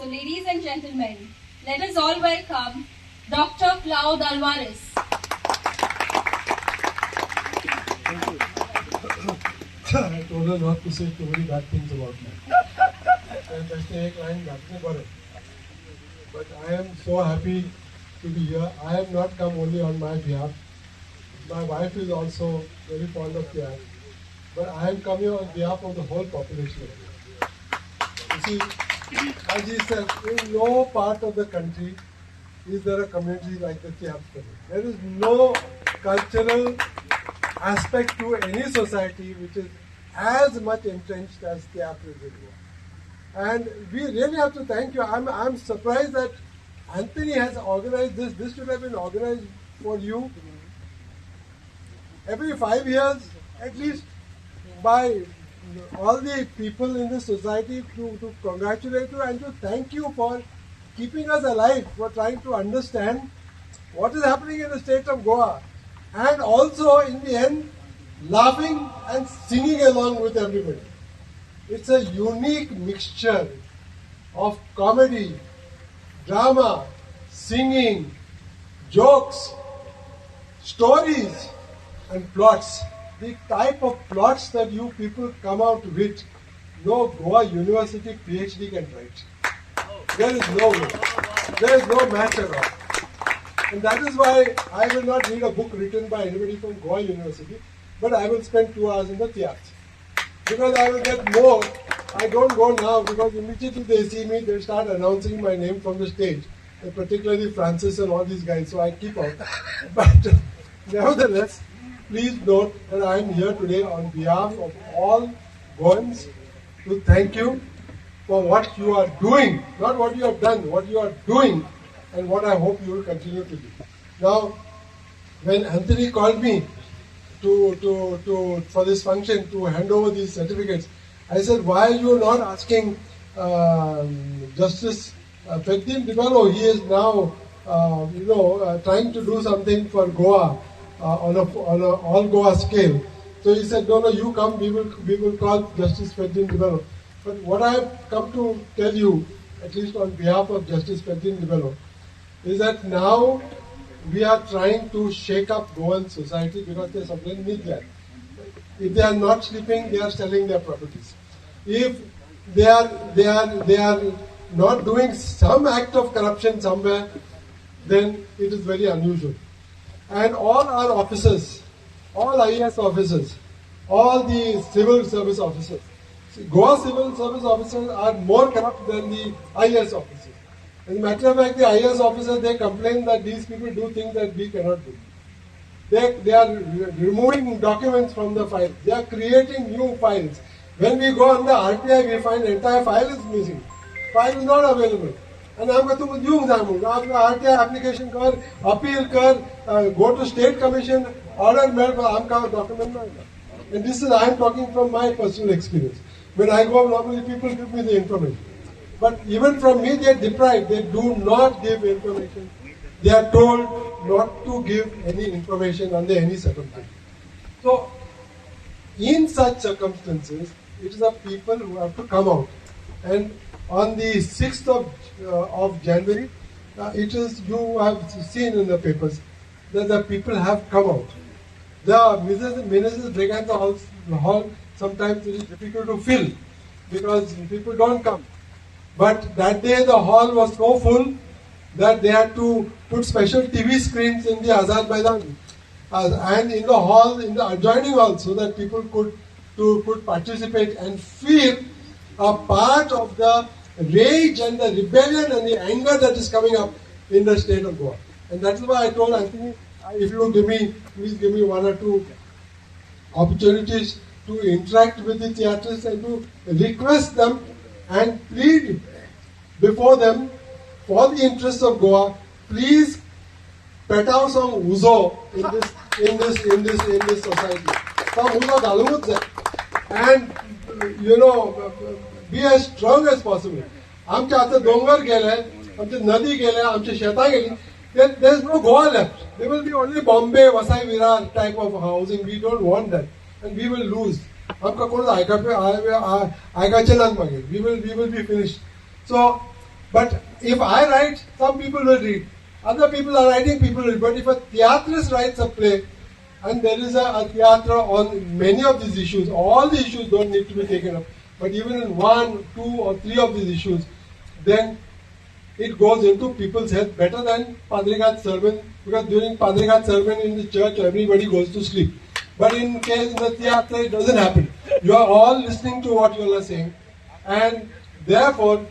So ladies and gentlemen, let us all welcome Dr. Claude Alvares. I told her not to say too many bad things about me. But I am so happy to be here. I have not come only on my behalf. My wife is also very fond of theatre. But I am coming on behalf of the whole population of theatre. You see, as he said, in no part of the country is there a community like the Tiatrist. There is no cultural aspect to any society which is as much entrenched as Tiatrist is. And we really have to thank you. I'm surprised that Anthony has organized this. This should have been organized for you every 5 years, at least, by all the people in the society to congratulate you and to thank you for keeping us alive, for trying to understand what is happening in the state of Goa. And also, in the end, laughing and singing along with everybody. It's a unique mixture of comedy, drama, singing, jokes, stories, and plots. The type of plots that you people come out with, no Goa University PhD can write. There is no way. There is no match at all. And that is why I will not read a book written by anybody from Goa University, but I will spend 2 hours in the theatre. Because I will get more. I don't go now because immediately they see me, they start announcing my name from the stage. And particularly Francis and all these guys, so I keep out. But nevertheless, please note that I am here today on behalf of all Goans to thank you for what you are doing. Not what you have done, what you are doing and what I hope you will continue to do. Now, when Anthony called me for this function to hand over these certificates, I said, why are you not asking Justice Fedin Divalo? He is now, trying to do something for Goa on a all Goa scale. So he said, no, you come. We will call Justice Fedin Divalo. But what I have come to tell you, at least on behalf of Justice Fedin Divalo, is that now we are trying to shake up Goan society because they suddenly need that. If they are not sleeping, they are selling their properties. If they are not doing some act of corruption somewhere, then it is very unusual. And all our officers, all IAS officers, all the civil service officers, Goa civil service officers are more corrupt than the IAS officers. As a matter of fact, the IAS officers, they complain that these people do things that we cannot do. They are removing documents from the files. They are creating new files. When we go on the RTI, we find the entire file is missing. File is not available. And I'm going to do RTI application, appeal, go to state commission, order mail, document. And this is, I am talking from my personal experience. When I go, normally people give me the information. But even from me, they are deprived. They do not give information. They are told not to give any information under any circumstance. So, in such circumstances, it is the people who have to come out. And on the 6th of January, it is, you have seen in the papers, that the people have come out. The Ministers Brigantha Hall, sometimes it is difficult to fill because people don't come. But that day the hall was so full that they had to put special TV screens in the Azad Maidan and in the hall, in the adjoining hall, so that people could participate and feel a part of the rage and the rebellion and the anger that is coming up in the state of Goa. And that is why I told Anthony, if you please give me 1 or 2 opportunities to interact with the theatrists and to request them and plead before them for the interests of Goa. Please put out some uzo in this society. Some uzo dalumut and be as strong as possible. आमचे आता डोंगर गेले, आमचे नदी गेले, आमचे शेतां गेली. There's no Goa left. There will be only Bombay, Vasai Virar type of housing. We don't want that, and we will lose. आमका कोण आयकाचे नात मागीर. We will be finished. So, But if I write, some people will read. Other people are writing, people will read. But if a Tiatrist writes a play, and there is a theatre on many of these issues, all the issues don't need to be taken up, but even in 1, 2 or 3 of these issues, then it goes into people's head better than Padrigat sermon, because during Padrigat sermon in the church, everybody goes to sleep. But in case in the theatre, it doesn't happen. You are all listening to what you are saying, and therefore,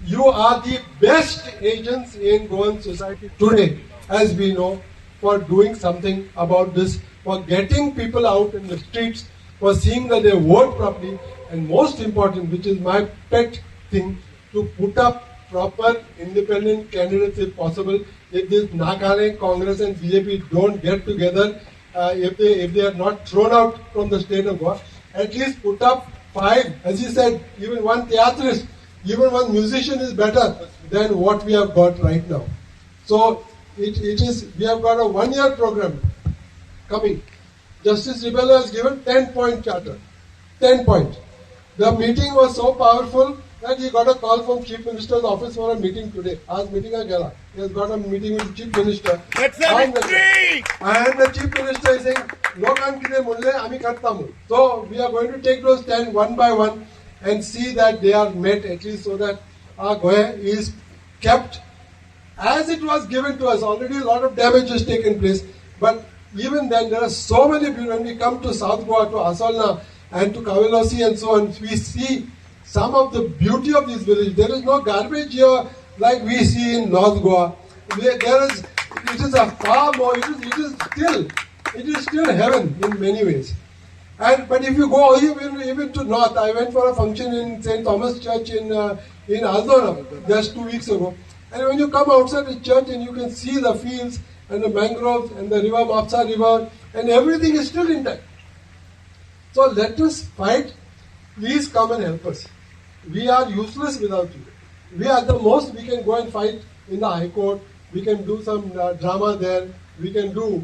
you are the best agents in Goan society today, as we know, for doing something about this, for getting people out in the streets, for seeing that they vote properly, and most important, which is my pet thing, to put up proper independent candidates if possible. If this Nakane, Congress and BJP don't get together, if they are not thrown out from the state of Goa, at least put up 5, as he said, even one Tiatrist, even one musician is better than what we have got right now. So it is, we have got a 1-year program coming. Justice Rebello has given 10-point charter. 10 point. The meeting was so powerful that he got a call from Chief Minister's office for a meeting today. Aaj meeting a gala. He has got a meeting with the Chief Minister. That's a victory! And the Chief Minister is saying, Lokan kide mulle ami kartamu. So we are going to take those 10 one by one and see that they are met, at least so that our Goa is kept as it was given to us. Already a lot of damage has taken place, but even then there are so many people. When we come to South Goa, to Asalna and to Kavelosi and so on, we see some of the beauty of these villages. There is no garbage here like we see in North Goa. It is a far more, it is still heaven in many ways. But if you go even to North, I went for a function in St. Thomas Church in Aldona just 2 weeks ago. And when you come outside the church and you can see the fields and the mangroves and the river, Mapsa river, and everything is still intact. So let us fight. Please come and help us. We are useless without you. We are the most, we can go and fight in the High Court. We can do some drama there. We can do,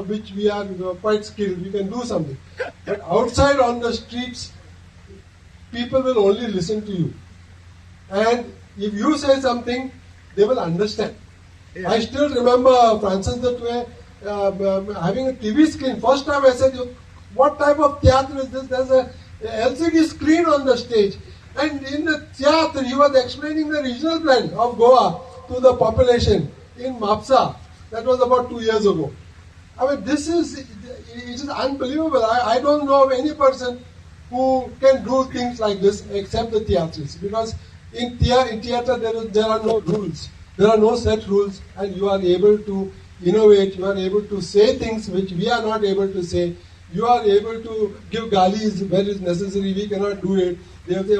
which we are quite skilled. We can do something. But outside on the streets, people will only listen to you. And if you say something, they will understand. Yeah. I still remember Francis II having a TV screen. First time I said, what type of theatre is this? There's a LCD screen on the stage. And in the theatre, he was explaining the regional plan of Goa to the population in Mapsa. That was about 2 years ago. I mean, it is unbelievable. I don't know of any person who can do things like this except the theatrists. Because in theatre, there are no rules. There are no set rules, and you are able to innovate. You are able to say things which we are not able to say. You are able to give galis where it is necessary. We cannot do it. They say,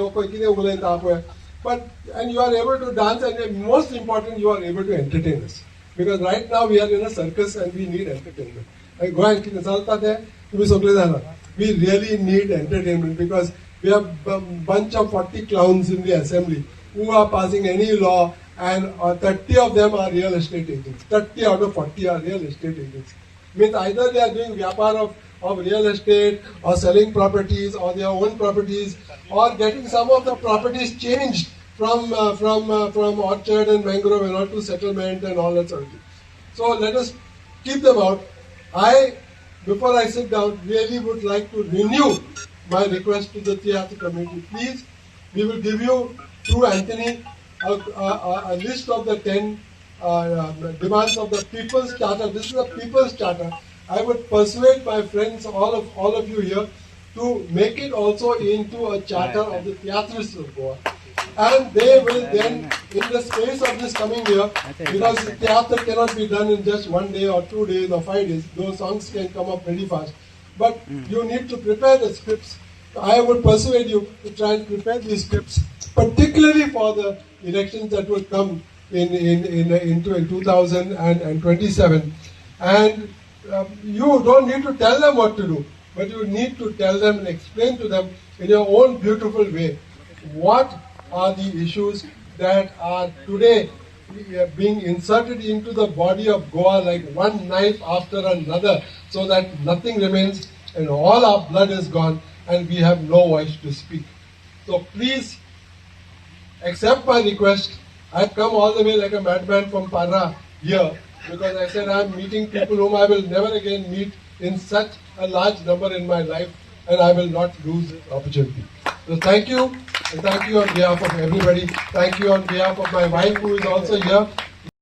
and you are able to dance, and most important, you are able to entertain us. Because right now we are in a circus and we need entertainment. We really need entertainment because we have a bunch of 40 clowns in the assembly who are passing any law, and 30 of them are real estate agents. 30 out of 40 are real estate agents. Means either they are doing vyapar of real estate, or selling properties, or their own properties, or getting some of the properties changed from orchard and mangrove and all to settlement and all that sort of thing. So let us keep them out. Before I sit down, really would like to renew my request to the theatre community. Please, we will give you, through Anthony, a list of the 10 demands of the People's Charter. This is a People's Charter. I would persuade my friends, all of you here, to make it also into a charter of the Tiatrists of Goa. And they will then, in the space of this coming year, because the theatre cannot be done in just 1 day or 2 days or 5 days, those songs can come up very fast. But you need to prepare the scripts. I would persuade you to try and prepare these scripts, particularly for the elections that will come in 2027. And you don't need to tell them what to do, but you need to tell them and explain to them in your own beautiful way what are the issues that are today being inserted into the body of Goa like one knife after another, so that nothing remains and all our blood is gone and we have no voice to speak. So please accept my request I've come all the way like a madman from Para here because I said I'm meeting people whom I will never again meet in such a large number in my life, and I will not lose this opportunity. So thank you, and thank you on behalf of everybody. Thank you on behalf of my wife who is also here.